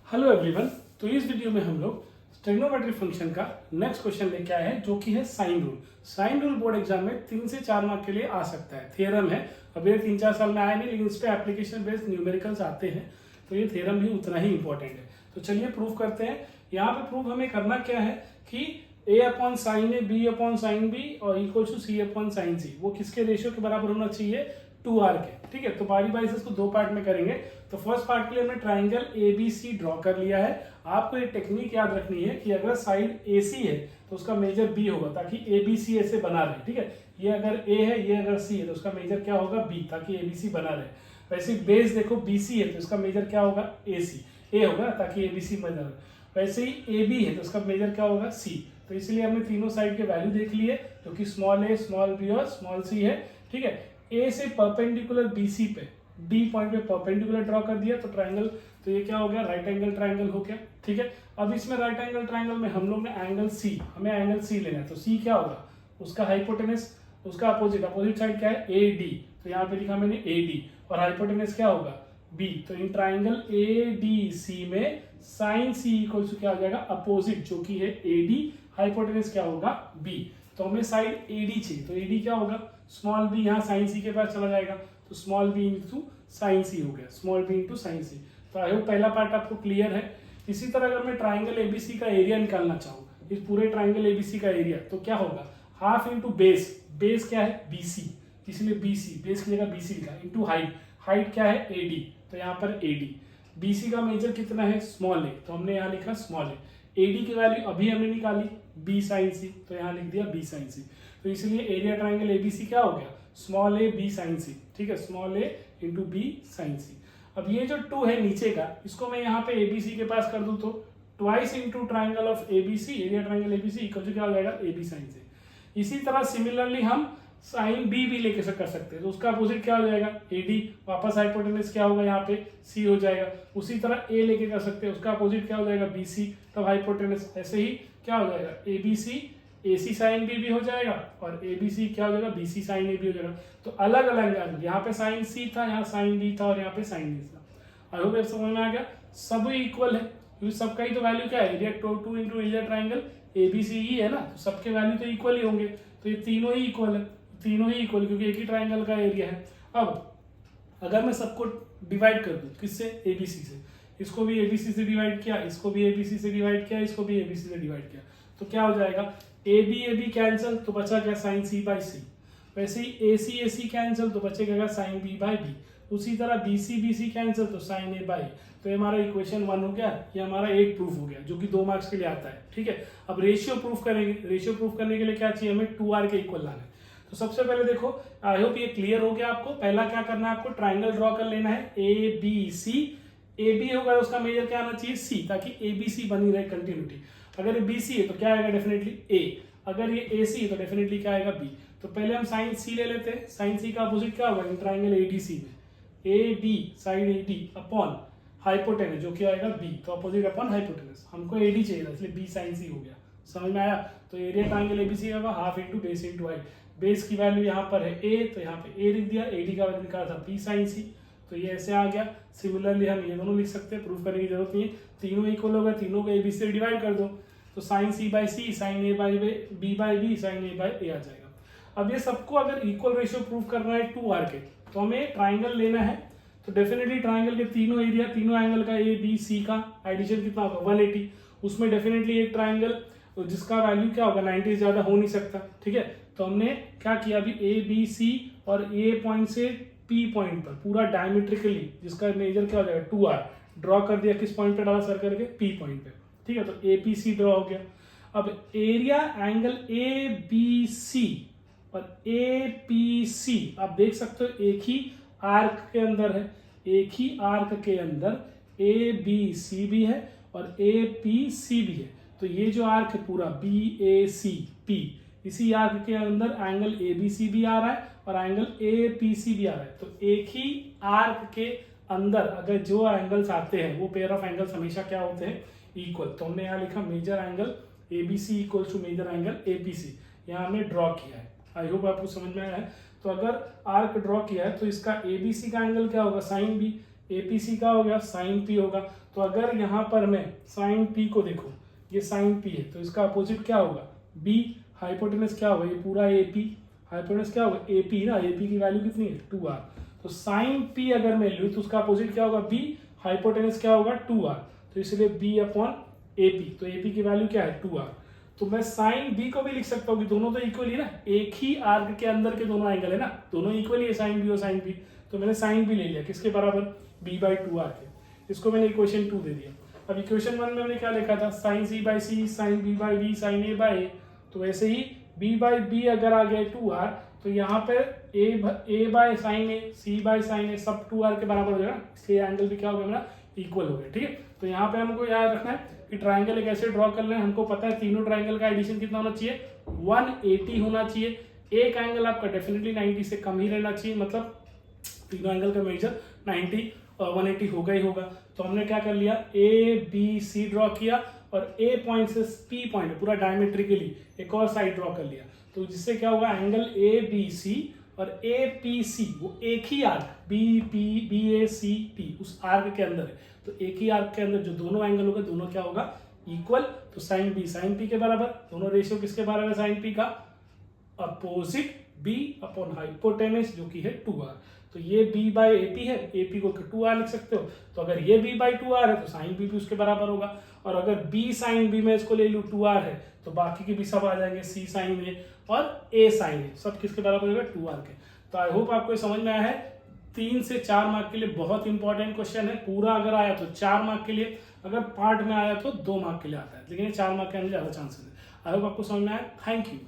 Hello everyone. तो इस video में हम लोग ट्रिग्नोमेट्री फंक्शन का नेक्स्ट क्वेश्चन लेके आए हैं, जो कि है sine rule. Sine rule board exam में 3 से 4 मार्क के लिए आ सकता है। थ्योरम है, अब ये 3-4 साल में आया नहीं, लेकिन इस पे एप्लीकेशन बेस्ड न्यूमेरिकल्स आते हैं, तो ये थ्योरम भी उतना ही इंपॉर्टेंट है। तो चलिए प्रूव करते हैं। यहाँ पे प्रूव हमें करना क्या है कि a upon sine A, b upon sine B और equal to c upon sine C, वो किसके रेशियो के बराबर होना चाहिए? 2r के। ठीक है, तो बारी बारी से इसको 2 पार्ट में करेंगे। तो फर्स्ट पार्ट के लिए हमने ट्राइंगल ABC ड्रॉ कर लिया है। आपको ये टेक्निक याद रखनी है कि अगर साइड AC है तो उसका मेजर B होगा, ताकि ABC ऐसे बना रहे। ठीक है, ये अगर A है, ये अगर C है, तो उसका मेजर क्या होगा? B, ताकि ABC बना रहे। वैसे बेस देखो BC है तो इसका मेजर क्या होगा? AC, A होगा ताकि ABC बना रहे। वैसे ही AB है तो उसका मेजर क्या होगा? C। तो इसलिए हमने तीनों साइड के वैल्यू देख लिए, जो कि स्मॉल a, स्मॉल b और स्मॉल c है। ठीक है, A से परपेंडिकुलर BC पे, D पॉइंट पे परपेंडिकुलर ड्रॉ कर दिया तो ट्राइंगल, तो ये क्या हो गया? राइट एंगल ट्राइंगल हो गया। ठीक है, अब इसमें राइट एंगल ट्राइंगल में हम लोग ने एंगल C, हमें एंगल C लेना है, तो C क्या होगा? उसका हाइपोटेनस, उसका अपोजिट साइड क्या है? AD, तो यहाँ पे लिखा मैंने AD, और हाइपोटेनस क्या होगा? B। तो इन ट्राइंगल ADC में साइन C इक्वल टू क्या हो जाएगा? अपोजिट, जो कि है AD, हाइपोटेनस क्या होगा? B। तो हमें साइड AD चाहिए, तो AD क्या होगा? स्मॉल b, यहाँ साइन C के पास चला जाएगा, तो small b into sine C हो गया, small b into sine C। तो आई होप पहला पार्ट आपको क्लियर है। इसी तरह अगर मैं ट्राइंगल ABC का एरिया निकालना चाहूँ, इस पूरे ट्राइंगल ABC का एरिया, तो क्या होगा? हाफ इंटू बेस, बेस क्या है? BC, इसलिए BC, बेस की जगह BC लिखा, इंटू हाइट, हाइट क्या है? AD, तो यहाँ पर AD। BC का मेजर कितना है? स्मॉल a, तो हमने यहाँ लिखा स्मॉल a। AD की वैल्यू अभी हमने निकाली B साइन C, तो यहाँ लिख दिया B साइन C। तो इसलिए एरिया ट्राइंगल ABC क्या हो गया? Small a B sine C। ठीक है, small a into B sine C। अब ये जो 2 है नीचे का, इसको मैं यहाँ पे ABC के पास कर दूं तो twice into triangle of ABC, area triangle ABC equal to क्या हो जाएगा? AB sine C। इसी तरह सिमिलरली हम साइन B भी लेके कर सकते हैं, तो उसका अपोजिट क्या हो जाएगा? AD, वापस हाइपोटेनस क्या होगा? यहाँ पे C हो जाएगा। उसी तरह A लेके कर सकते हैं, उसका अपोजिट क्या हो जाएगा? BC, तब हाइपोटेनस। ऐसे ही क्या हो जाएगा? ABC AC साइन B भी हो जाएगा, और ABC क्या हो जाएगा? BC साइन A भी हो जाएगा। तो अलग अलग एंगल, यहाँ पे साइन C था, यहाँ साइन B था, और यहाँ पे साइन D था। आई होप समझ में आ गया। सब इक्वल है, क्योंकि सबका ही तो वैल्यू क्या है? Area 2 into area triangle ABC ही है ना, तो सबके वैल्यू तो इक्वल ही होंगे। तो ये तीनों ही इक्वल है, तीनों ही इक्वल, क्योंकि एक ही ट्राइंगल का एरिया है। अब अगर मैं सबको डिवाइड कर दूं, किससे? ABC से। इसको भी ABC से डिवाइड किया, इसको भी ABC से डिवाइड किया, इसको भी ABC से डिवाइड किया, तो क्या हो जाएगा? AB कैंसिल, तो बचा क्या? Sine C by C। वैसे ही AC कैंसिल, तो बचेगा साइन B बाई B। उसी तरह BC कैंसिल, तो साइन A बाई। तो ये हमारा इक्वेशन 1 हो गया, ये हमारा एक प्रूफ हो गया, जो कि 2 मार्क्स के लिए आता है। ठीक है, अब रेशियो प्रूफ करेंगे। रेशियो प्रूफ करने के लिए क्या चाहिए? हमें 2r के इक्वल लाना है। तो सबसे पहले देखो, आई होप ये क्लियर हो गया आपको। पहला क्या करना है आपको? ट्राइंगल ड्रॉ कर लेना है ABC। AB होगा तो उसका मेजर क्या आना चाहिए? C, ताकि ABC बनी रहे कंटिन्यूटी। अगर ये BC है तो क्या आएगा? Definitely A। अगर ये AC है तो डेफिनेटली क्या आएगा? B। तो पहले हम साइन C ले लेते हैं। साइन C का अपोजिट क्या होगा? ट्राइंगल ADC में AD sine AD upon hypotenuse, जो क्या आएगा? B। तो अपोजिट अपॉन हाइपोटेनस, हमको AD चाहिए था, इसलिए B साइन C हो गया। समझ में आया? तो एरिया ट्राइंगल ABC होगा half into base into height. Base की वैल्यू यहाँ पर है A, तो यहाँ पे A लिख दिया। AD का वैल्यू निकाला था B साइन C, तो ये ऐसे आ गया। सिमिलरली हम ये दोनों लिख सकते हैं, प्रूफ करने की जरूरत नहीं है। तीनों इक्वल हो गए, तीनों को ABC से डिवाइड कर दो, तो sine C by C, sine A by B by B, sine A by A आ जाएगा। अब ये सबको अगर इक्वल रेशियो प्रूफ करना है 2r के, तो हमें ट्राइंगल लेना है। तो डेफिनेटली ट्राइंगल के तीनों एरिया, तीनों एंगल का ABC का एडिशन कितना होगा? 180। उसमें डेफिनेटली एक ट्राइंगल जिसका वैल्यू क्या होगा? 90 से ज्यादा हो नहीं सकता। ठीक है, तो हमने क्या किया अभी? ABC और A पॉइंट से P पॉइंट पर पूरा डायमेट्रिकली, जिसका मेजर क्या हो जाएगा? 2r ड्रॉ कर दिया। किस पॉइंट पे डाला? सर करके P पॉइंट पे। ठीक है, तो APC ड्रॉ हो गया। अब एरिया एंगल ABC और APC आप देख सकते हो एक ही आर्क के अंदर है, एक ही आर्क के अंदर ABC भी है और APC भी है। तो ये जो आर्क है पूरा BACP, इसी आर्क के अंदर एंगल ABC भी आ रहा है और एंगल APC भी आ रहा है। तो एक ही आर्क के अंदर अगर जो एंगल्स आते हैं, वो पेयर ऑफ एंगल्स हमेशा क्या होते हैं? इक्वल। तो हमने यहाँ लिखा major angle ABC equal to major angle APC, यहाँ हमने ड्रॉ किया है। आई होप आपको समझ में आया है। तो अगर आर्क ड्रॉ किया है तो इसका ABC का एंगल क्या होगा? साइन B, APC का हो गया साइन P होगा। तो अगर यहाँ पर मैं साइन पी को देखूँ, ये साइन पी है, तो इसका अपोजिट क्या होगा, बी। हाइपोटेनस क्या होगा, ये पूरा ए पी, हाइपोटेनस क्या होगा, ए पी ना, ए पी की वैल्यू कितनी है 2r। तो साइन पी अगर मैं लूँ तो उसका अपोजिट क्या होगा, बी। हाइपोटेनस क्या होगा 2r, तो इसलिए बी अपॉन ए पी। तो ए पी की वैल्यू क्या है 2r। तो मैं साइन बी को भी लिख सकता हूँ कि दोनों तो इक्वल ही ना, एक ही आर्क के अंदर के दोनों एंगल है ना, दोनों इक्वल ही है साइन बी और साइन बी। तो मैंने साइन बी ले लिया किसके बराबर, b बाई 2r के। इसको मैंने इक्वेशन 2 दे दिया। अब इक्वेशन 1 में मैंने क्या लिखा था, sine C by C, sine B by B, sine A by A. तो वैसे ही b बाई बी अगर आ गया 2r, तो यहाँ पे a by sine A, C by sine A सब 2r के बराबर हो जाएगा, इसलिए एंगल भी क्या हो गया मेरा, इक्वल हो गया। ठीक है, तो यहाँ पे हमको याद रखना है कि ट्राइंगल एक ऐसे ड्रॉ कर लें, हमको पता है तीनों ट्राइंगल का एडिशन कितना होना चाहिए, 180 होना चाहिए। एक एंगल आपका डेफिनेटली 90 से कम ही रहना चाहिए, मतलब तीनों एंगल का मेजर 90 और 180 होगा ही होगा। तो हमने क्या कर लिया, ए बी सी ड्रॉ किया और ए पॉइंट से पी पॉइंट पूरा डायमेट्रिकली एक और साइड ड्रॉ कर लिया। तो जिससे क्या होगा, एंगल ए बी सी और ए पी सी वो एक ही आर्क बी ए सी पी उस आर्क के अंदर है। तो एक ही आर्क के अंदर जो दोनों एंगल होगा, दोनों क्या होगा, इक्वल। तो साइन बी साइन पी के बराबर, दोनों रेशियो किसके बराबर है, साइन पी का अपोजिट b अपॉन हाइपोटेनस जो कि है 2r। तो ये b बाई ए पी है, ए पी को 2r लिख सकते हो। तो अगर ये b बाई 2r है तो साइन b भी उसके बराबर होगा। और अगर b साइन b में इसको ले लूँ 2r है, तो बाकी के भी सब आ जाएंगे, c साइन a और a साइन a, सब किसके बराबर होगा, 2r के। तो आई होप आपको समझ में आया है। 3 से 4 मार्क के लिए बहुत इंपॉर्टेंट क्वेश्चन है। पूरा अगर आया तो 4 मार्क के लिए, अगर पार्ट में आया तो 2 मार्क के लिए आता है, लेकिन 4 मार्क के आने ज्यादा चांसेस है। आई होप आपको समझ में आया। Thank you.